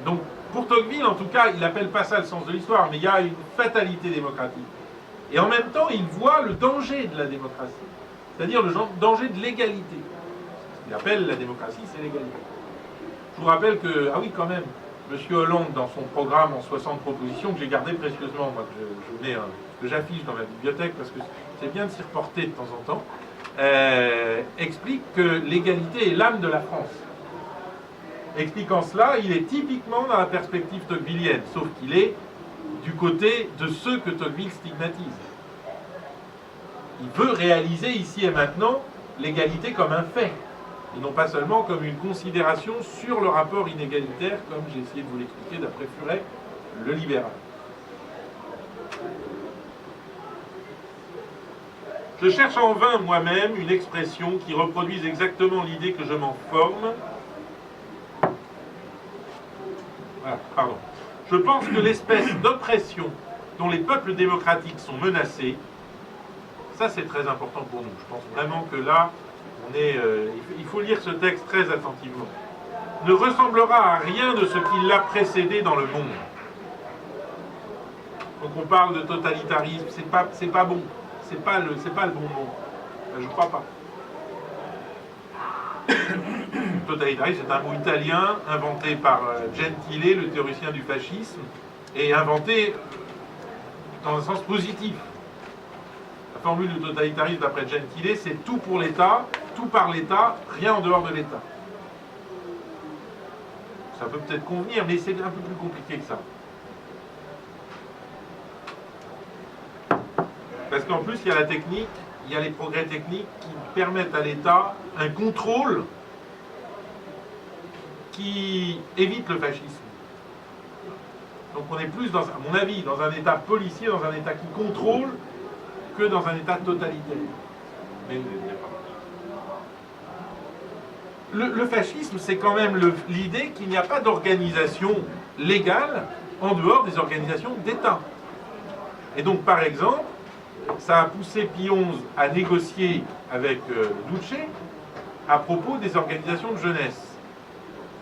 Donc, pour Tocqueville, en tout cas, il n'appelle pas ça le sens de l'histoire, mais il y a une fatalité démocratique. Et en même temps, il voit le danger de la démocratie, c'est-à-dire le danger de l'égalité. Ce qu'il appelle la démocratie, c'est l'égalité. Je vous rappelle que, ah oui, quand même, M. Hollande, dans son programme en 60 propositions, que j'ai gardé précieusement, moi, que j'affiche dans ma bibliothèque, parce que c'est bien de s'y reporter de temps en temps, explique que l'égalité est l'âme de la France. Expliquant cela, il est typiquement dans la perspective tocquevillienne, sauf qu'il est du côté de ceux que Tocqueville stigmatise. Il veut réaliser ici et maintenant l'égalité comme un fait, et non pas seulement comme une considération sur le rapport inégalitaire, comme j'ai essayé de vous l'expliquer d'après Furet, le libéral. Je cherche en vain moi-même une expression qui reproduise exactement l'idée que je m'en forme. Voilà, pardon. Je pense que l'espèce d'oppression dont les peuples démocratiques sont menacés, ça c'est très important pour nous. Je pense vraiment que là, il faut lire ce texte très attentivement. Ne ressemblera à rien de ce qui l'a précédé dans le monde. Donc on parle de totalitarisme, c'est pas bon, c'est pas le bon mot. Je crois pas. Totalitarisme, c'est un mot italien inventé par Gentile, le théoricien du fascisme, et inventé dans un sens positif. La formule du totalitarisme d'après Gentile, c'est tout pour l'État, tout par l'État, rien en dehors de l'État. Ça peut peut-être convenir, mais c'est un peu plus compliqué que ça. Parce qu'en plus, il y a la technique, il y a les progrès techniques qui permettent à l'État un contrôle qui évite le fascisme. Donc on est plus, à mon avis, dans un État policier, dans un État qui contrôle, que dans un État totalitaire. Mais le fascisme, c'est quand même l'idée qu'il n'y a pas d'organisation légale en dehors des organisations d'État. Et donc, par exemple, ça a poussé Pie XI à négocier avec Duce à propos des organisations de jeunesse.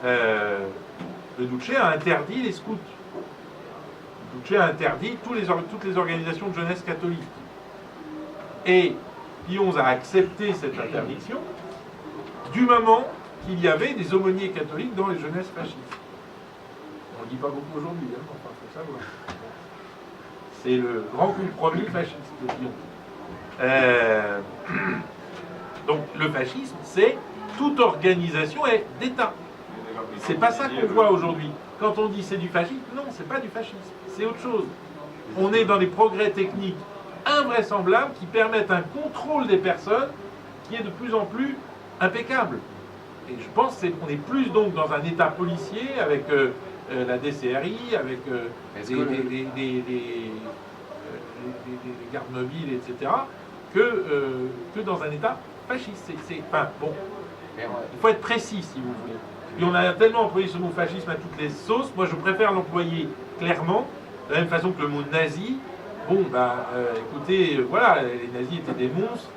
Le Duce a interdit les scouts. Le Duce a interdit toutes les organisations de jeunesse catholiques. Et Pie XI a accepté cette interdiction du moment qu'il y avait des aumôniers catholiques dans les jeunesses fascistes. On ne le dit pas beaucoup aujourd'hui, hein, enfin, il faut savoir. C'est le grand compromis fasciste de Pie XI. Donc le fascisme, c'est toute organisation d'État. C'est pas ça qu'on voit aujourd'hui. Quand on dit c'est du fascisme, non, c'est pas du fascisme, c'est autre chose. On est dans des progrès techniques invraisemblables qui permettent un contrôle des personnes qui est de plus en plus impeccable. Et je pense qu'on est plus donc dans un état policier avec la DCRI, avec des gardes mobiles, etc., que dans un état fasciste. Enfin, bon, il faut être précis si vous voulez. Et on a tellement employé ce mot fascisme à toutes les sauces, moi je préfère l'employer clairement, de la même façon que le mot nazi. Bon, écoutez, voilà, les nazis étaient des monstres.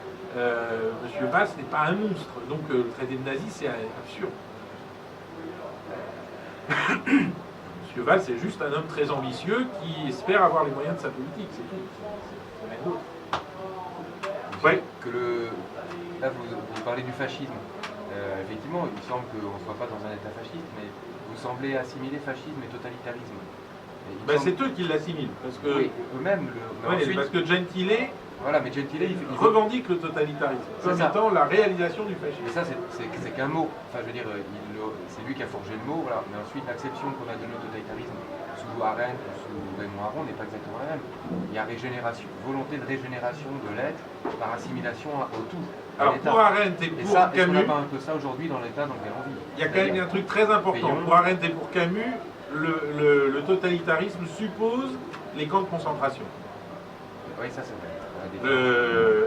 Monsieur Valls n'est pas un monstre, donc le traité de nazi c'est absurde. Monsieur Valls c'est juste un homme très ambitieux qui espère avoir les moyens de sa politique, c'est tout. C'est rien d'autre. Ouais. Là vous parlez du fascisme. Effectivement, il semble qu'on ne soit pas dans un état fasciste, mais vous semblez assimiler fascisme et totalitarisme. C'est eux qui l'assimilent, parce que oui, eux-mêmes. Parce que Gentile. Voilà, mais Gentile, il revendique le totalitarisme comme étant la réalisation du fascisme. Mais ça, c'est qu'un mot. Enfin, je veux dire, c'est lui qui a forgé le mot, voilà. Mais ensuite, l'acception qu'on a donné au totalitarisme sous Arendt ou sous Raymond Aron n'est pas exactement la même. Il y a volonté de régénération de l'être par assimilation au tout. Alors, pour Arendt et pour Camus. Est-ce qu'on n'a pas un peu ça aujourd'hui dans l'état dans lequel on vit? Il y a quand même un truc très important. Pour Arendt et pour Camus, le totalitarisme suppose les camps de concentration. Oui, ça c'est vrai.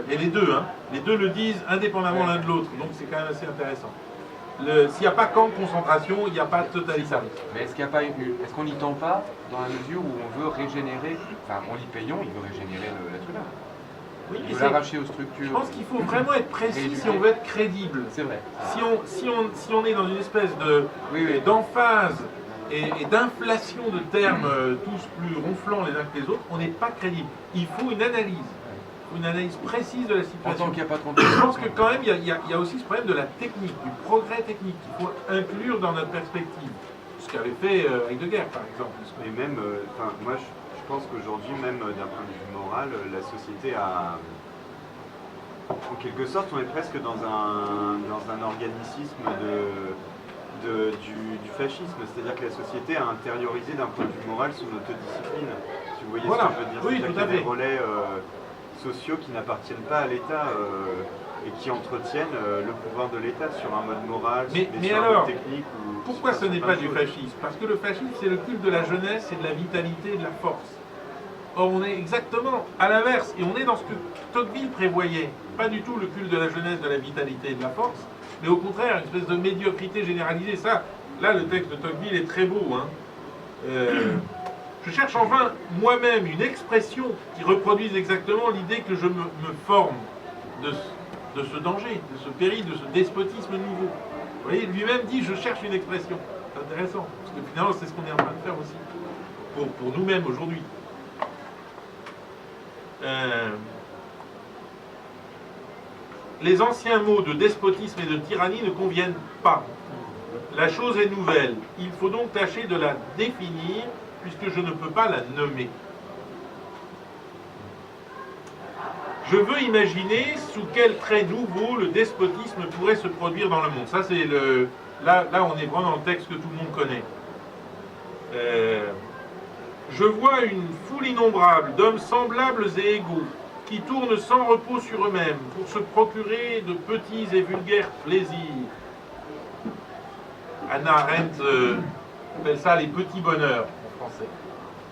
Et les deux, hein. Les deux le disent indépendamment l'un de l'autre, donc c'est quand même assez intéressant. S'il n'y a pas camp de concentration, il n'y a pas de totalitarisme. Mais est-ce qu'on n'y tend pas dans la mesure où on veut régénérer, enfin on lit Payon, il veut régénérer l'être humain. Oui, il veut l'arracher aux structures. Je pense qu'il faut vraiment être précis si on veut être crédible. C'est vrai. Si on est dans une espèce d'emphase et d'inflation de termes tous plus ronflants les uns que les autres, on n'est pas crédible. Il faut une analyse précise de la En situation. tant qu'il n'y a pas 30 Je pense que quand même, il y a aussi ce problème de la technique, du progrès technique qu'il faut inclure dans notre perspective. Ce qu'avait fait Heidegger, par exemple. Et même, moi je pense qu'aujourd'hui, même d'un point de vue moral, la société a... En quelque sorte, on est presque dans un organicisme du fascisme, c'est-à-dire que la société a intériorisé d'un point de vue moral son autodiscipline. Si vous voyez Voilà. ce que je veux dire, Oui, c'est-à-dire tout à qu'il y a des fait. relais sociaux qui n'appartiennent pas à l'État et qui entretiennent le pouvoir de l'État sur un mode moral, Mais sur un alors, mode technique. Pourquoi ce n'est pas du fascisme? Parce que le fascisme, c'est le culte de la jeunesse et de la vitalité et de la force. Or, on est exactement à l'inverse, et on est dans ce que Tocqueville prévoyait. Pas du tout le culte de la jeunesse, de la vitalité et de la force, mais au contraire, une espèce de médiocrité généralisée. Ça, là, le texte de Tocqueville est très beau. Je cherche enfin moi-même une expression qui reproduise exactement l'idée que je me forme de ce danger, de ce péril, de ce despotisme nouveau. Vous voyez, lui-même dit, je cherche une expression. C'est intéressant, parce que finalement, c'est ce qu'on est en train de faire aussi, pour nous-mêmes aujourd'hui. Les anciens mots de despotisme et de tyrannie ne conviennent pas. La chose est nouvelle. Il faut donc tâcher de la définir, puisque je ne peux pas la nommer. Je veux imaginer sous quel trait nouveau le despotisme pourrait se produire dans le monde. Ça, c'est le... Là, on est vraiment dans le texte que tout le monde connaît. Je vois une foule innombrable d'hommes semblables et égaux, qui tournent sans repos sur eux-mêmes pour se procurer de petits et vulgaires plaisirs. Hannah Arendt appelle ça les petits bonheurs en français.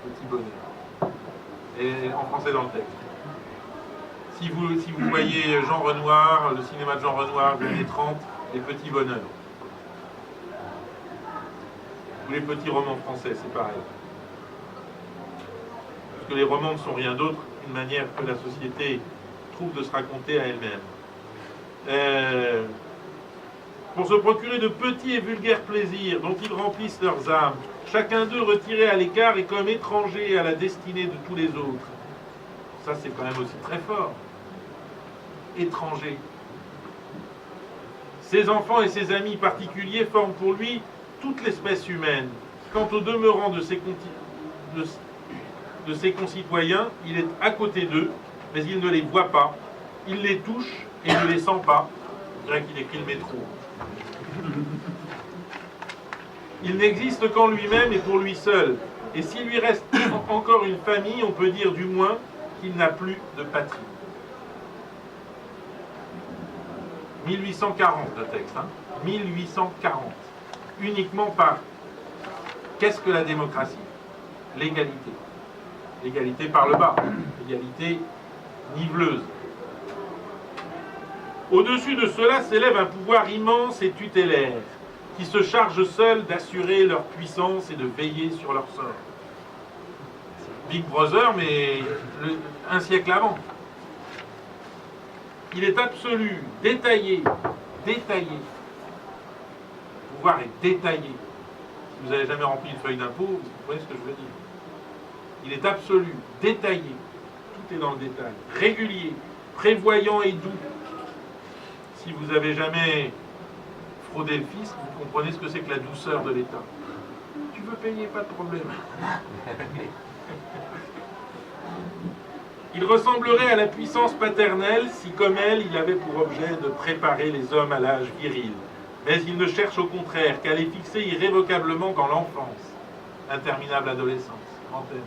Petits bonheurs. Et en français dans le texte. Si vous voyez Jean Renoir, le cinéma de Jean Renoir des années 30, les petits bonheurs. Ou les petits romans français, c'est pareil. Parce que les romans ne sont rien d'autre qu'une manière que la société trouve de se raconter à elle-même. Pour se procurer de petits et vulgaires plaisirs dont ils remplissent leurs âmes, chacun d'eux retiré à l'écart et comme étranger à la destinée de tous les autres. Ça, c'est quand même aussi très fort. Étranger. Ses enfants et ses amis particuliers forment pour lui toute l'espèce humaine. Quant au demeurant de ses concitoyens, il est à côté d'eux, mais il ne les voit pas. Il les touche et ne les sent pas. On dirait qu'il écrit le métro. Il n'existe qu'en lui-même et pour lui seul. Et s'il lui reste encore une famille, on peut dire du moins qu'il n'a plus de patrie. 1840 le texte, 1840. Uniquement par qu'est-ce que la démocratie? L'égalité. L'égalité par le bas, l'égalité niveleuse. Au-dessus de cela s'élève un pouvoir immense et tutélaire, qui se charge seul d'assurer leur puissance et de veiller sur leur sort. Big Brother, mais un siècle avant. Il est absolu, détaillé. Le pouvoir est détaillé. Si vous n'avez jamais rempli une feuille d'impôt, vous comprenez ce que je veux dire. Il est absolu, détaillé. Tout est dans le détail. Régulier, prévoyant et doux. Si vous n'avez jamais fraudé le fisc, vous comprenez ce que c'est que la douceur de l'État. Tu veux payer, pas de problème. Il ressemblerait à la puissance paternelle si, comme elle, il avait pour objet de préparer les hommes à l'âge viril. Mais il ne cherche au contraire qu'à les fixer irrévocablement dans l'enfance, interminable adolescence, trentaine.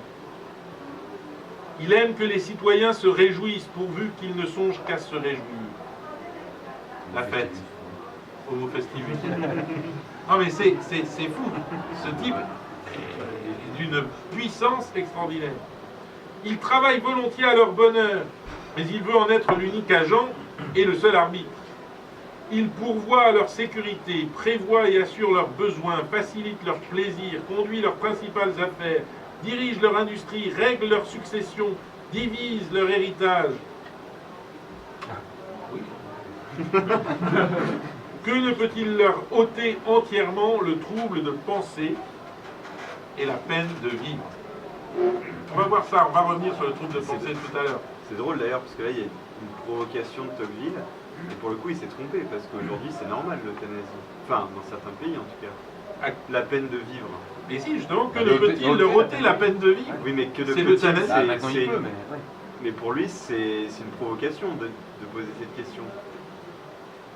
Il aime que les citoyens se réjouissent pourvu qu'ils ne songent qu'à se réjouir. La fête, homo festivus. Non mais c'est fou, ce type est d'une puissance extraordinaire. Il travaille volontiers à leur bonheur, mais il veut en être l'unique agent et le seul arbitre. Il pourvoit à leur sécurité, prévoit et assure leurs besoins, facilite leurs plaisirs, conduit leurs principales affaires, dirige leur industrie, règle leur succession, divise leur héritage. Oui. Que ne peut-il leur ôter entièrement le trouble de penser et la peine de vivre. On va voir ça, on va revenir sur le trouble de pensée tout à l'heure. C'est drôle d'ailleurs, parce que là, il y a une provocation de Tocqueville, et pour le coup, il s'est trompé, parce qu'aujourd'hui, c'est normal l'euthanasie. Enfin, dans certains pays en tout cas. La peine de vivre. Mais si, justement, que ne peut-il leur ôter la peine de vivre? Oui, mais que de C'est peut-il, l'euthanasie. Ah, maintenant il peut, mais... mais pour lui, c'est une provocation de poser cette question.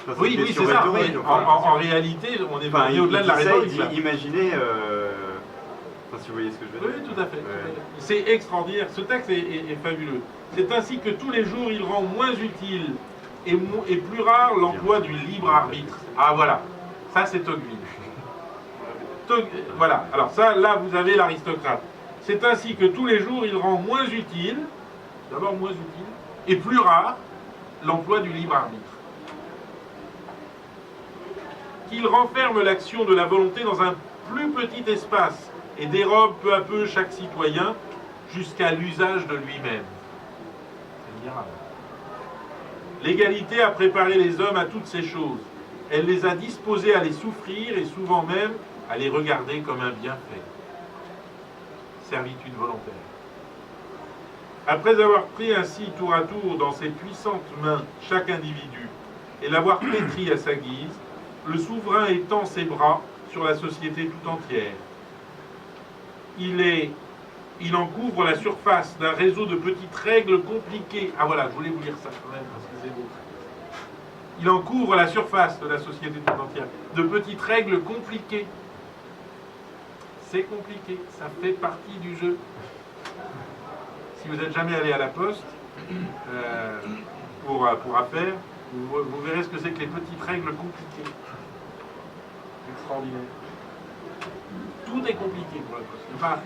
Enfin, Oui, oui, c'est ça. Rhétorique, Mais enfin, en réalité, on est parti au-delà de la rhétorique. Imaginez, enfin, si vous voyez ce que je veux dire. Oui, tout à fait. Ouais. C'est extraordinaire. Ce texte est fabuleux. C'est ainsi que tous les jours, il rend moins utile et plus rare l'emploi du libre arbitre. Ah voilà, ça c'est Tocqueville. Voilà, alors ça, là vous avez l'aristocrate. C'est ainsi que tous les jours, il rend moins utile, d'abord moins utile, et plus rare l'emploi du libre arbitre. Qu'il renferme l'action de la volonté dans un plus petit espace et dérobe peu à peu chaque citoyen jusqu'à l'usage de lui-même. C'est admirable. L'égalité a préparé les hommes à toutes ces choses. Elle les a disposés à les souffrir et souvent même à les regarder comme un bienfait. Servitude volontaire. Après avoir pris ainsi tour à tour dans ses puissantes mains chaque individu et l'avoir pétri à sa guise, le souverain étend ses bras sur la société tout entière. Il en couvre la surface d'un réseau de petites règles compliquées. Ah voilà, je voulais vous lire ça quand même, parce que c'est beau. Il en couvre la surface de la société tout entière, de petites règles compliquées. C'est compliqué, ça fait partie du jeu. Si vous n'êtes jamais allé à la poste pour affaires, vous verrez ce que c'est que les petites règles compliquées. Extraordinaire. Tout est compliqué pour la poste. Enfin,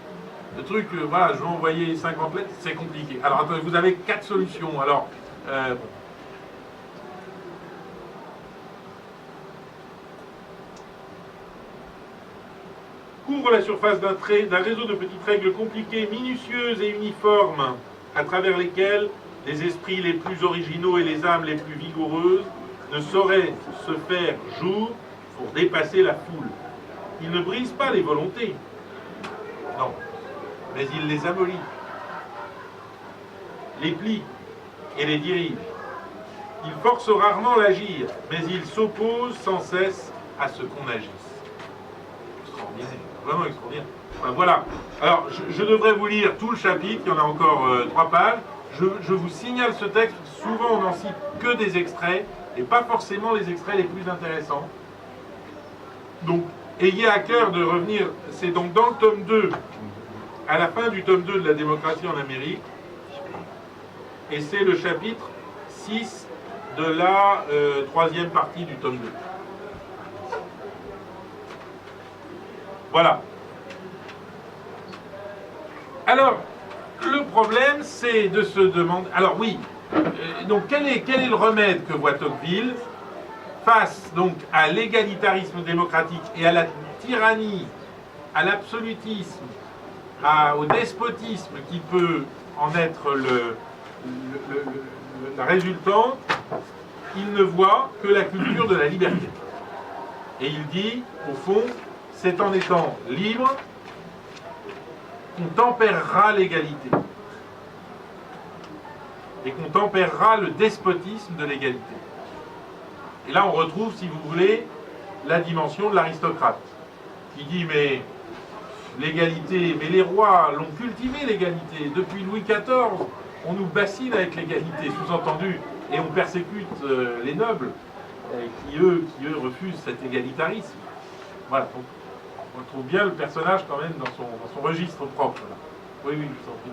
le truc, voilà, je vais envoyer 50 lettres, c'est compliqué. Alors attendez, vous avez 4 solutions. Alors, bon. Couvre la surface d'un réseau de petites règles compliquées, minutieuses et uniformes, à travers lesquelles les esprits les plus originaux et les âmes les plus vigoureuses ne sauraient se faire jour pour dépasser la foule. Il ne brise pas les volontés, non, mais il les amollit, les plie et les dirige. Il force rarement l'agir, mais il s'oppose sans cesse à ce qu'on agisse. Extraordinaire, vraiment extraordinaire. Enfin, voilà. Alors, je devrais vous lire tout le chapitre, il y en a encore 3 pages. Je vous signale ce texte, souvent on n'en cite que des extraits, et pas forcément les extraits les plus intéressants. Donc, ayez à cœur de revenir, c'est donc dans le tome 2, à la fin du tome 2 de la démocratie en Amérique, et c'est le chapitre 6 de la 3e partie du tome 2. Voilà. Alors, le problème, c'est de se demander... Alors oui, donc quel est le remède que voit Tocqueville face donc à l'égalitarisme démocratique et à la tyrannie, à l'absolutisme, au despotisme qui peut en être la résultante? Il ne voit que la culture de la liberté. Et il dit, au fond, c'est en étant libre qu'on tempérera l'égalité. Et qu'on tempérera le despotisme de l'égalité. Et là, on retrouve, si vous voulez, la dimension de l'aristocrate, qui dit, mais l'égalité, mais les rois l'ont cultivée, l'égalité. Depuis Louis XIV, on nous bassine avec l'égalité, sous-entendu, et on persécute les nobles, qui eux refusent cet égalitarisme. Voilà, donc on trouve bien le personnage quand même dans son registre propre. Là. Oui, je vous en prie.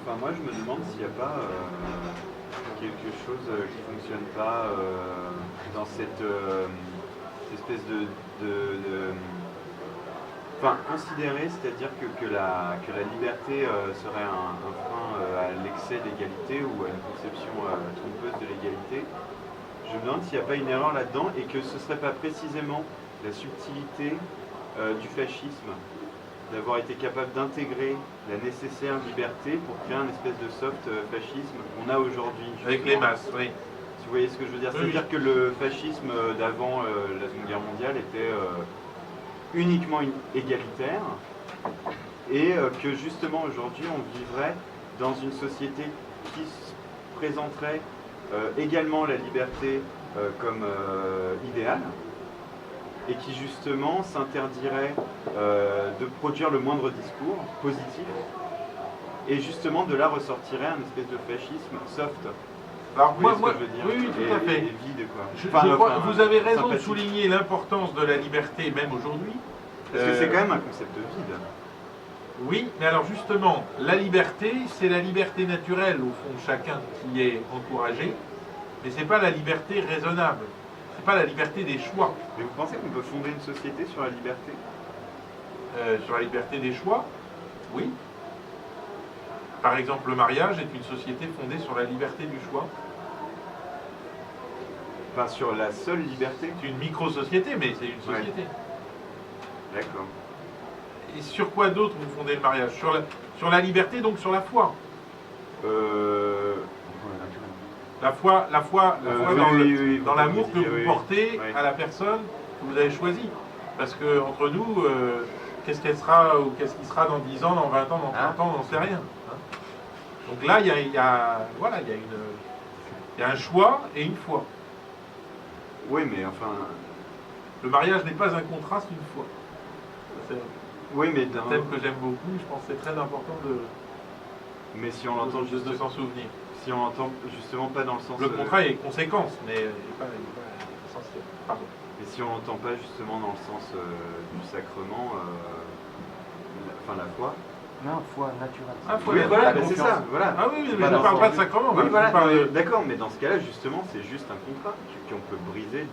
Enfin, moi, je me demande s'il n'y a pas quelque chose qui ne fonctionne pas dans cette espèce Enfin, considérer, c'est-à-dire que la liberté serait un frein à l'excès d'égalité ou à une conception trompeuse de l'égalité. Je me demande s'il n'y a pas une erreur là-dedans et que ce ne serait pas précisément la subtilité du fascisme, d'avoir été capable d'intégrer la nécessaire liberté pour créer un espèce de soft fascisme qu'on a aujourd'hui. Avec les masses, oui. Si vous voyez ce que je veux dire, c'est-à-dire que le fascisme d'avant la Seconde Guerre mondiale était uniquement égalitaire, et que justement aujourd'hui on vivrait dans une société qui se présenterait également la liberté comme idéal, et qui justement s'interdirait de produire le moindre discours positif, et justement de là ressortirait un espèce de fascisme soft. Alors Vous moi, voyez ce que je veux dire, oui, tout à fait. et vide, quoi. Je Enfin, crois enfin, que vous avez raison de sympathique. souligner l'importance de la liberté, même aujourd'hui. Parce que c'est quand même un concept vide. Oui, mais alors justement, la liberté, c'est la liberté naturelle, au fond, chacun qui est encouragé, mais c'est pas la liberté raisonnable. C'est pas la liberté des choix. Mais vous pensez qu'on peut fonder une société sur la liberté? Sur la liberté des choix, oui. Par exemple, le mariage est une société fondée sur la liberté du choix. Enfin, sur la seule liberté? C'est une micro-société, mais c'est une société. D'accord. Et sur quoi d'autre vous fondez le mariage? Sur la liberté, donc sur la foi. La foi dans l'amour que vous portez à la personne que vous avez choisie. Parce que entre nous, qu'est-ce qu'elle sera ou qu'est-ce qui sera dans 10 ans, dans 20 ans, dans 30 ans, on n'en sait rien. Hein. Donc là, il y a un choix et une foi. Oui, mais enfin... Le mariage n'est pas un contrat, c'est une foi. C'est Oui, mais un thème que j'aime beaucoup, je pense que c'est très important Mais si on l'entend de s'en souvenir. Si on l'entend justement pas dans le sens... Le contrat est conséquence, mais il n'est pas essentiel. Pardon. Mais si on l'entend pas justement dans le sens du sacrement, enfin la foi... Non, foi naturelle. Ah, foi Oui, naturelle, voilà, la c'est confiance. ça, voilà. Ah oui, mais Pas je ne dans parle ce pas sens de sacrement. Oui, je voilà, parle de- d'accord, mais dans ce cas-là, justement, c'est juste un contrat qu'on peut briser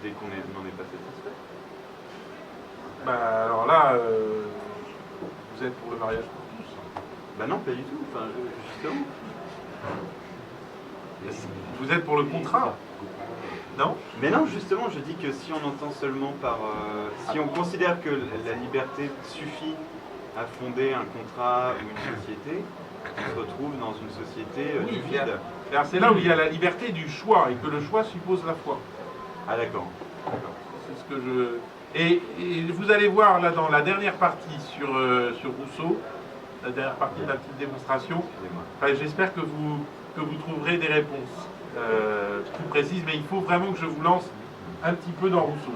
dès qu'on n'en est pas satisfait. Bah, alors là, vous êtes pour le mariage pour tous. Bah non, pas du tout, enfin, justement. Vous êtes pour le contrat, non? Mais non, justement, je dis que si on entend seulement par... si on considère que la liberté suffit à fonder un contrat ou une société, on se retrouve dans une société Oui, du il y a- vide. Alors c'est là où il y a la liberté du choix et que le choix suppose la foi. Ah d'accord. C'est ce que je... Et vous allez voir là dans la dernière partie sur Rousseau, la dernière partie de la petite démonstration, Excusez-moi. enfin, j'espère que vous trouverez des réponses plus précises, mais il faut vraiment que je vous lance un petit peu dans Rousseau.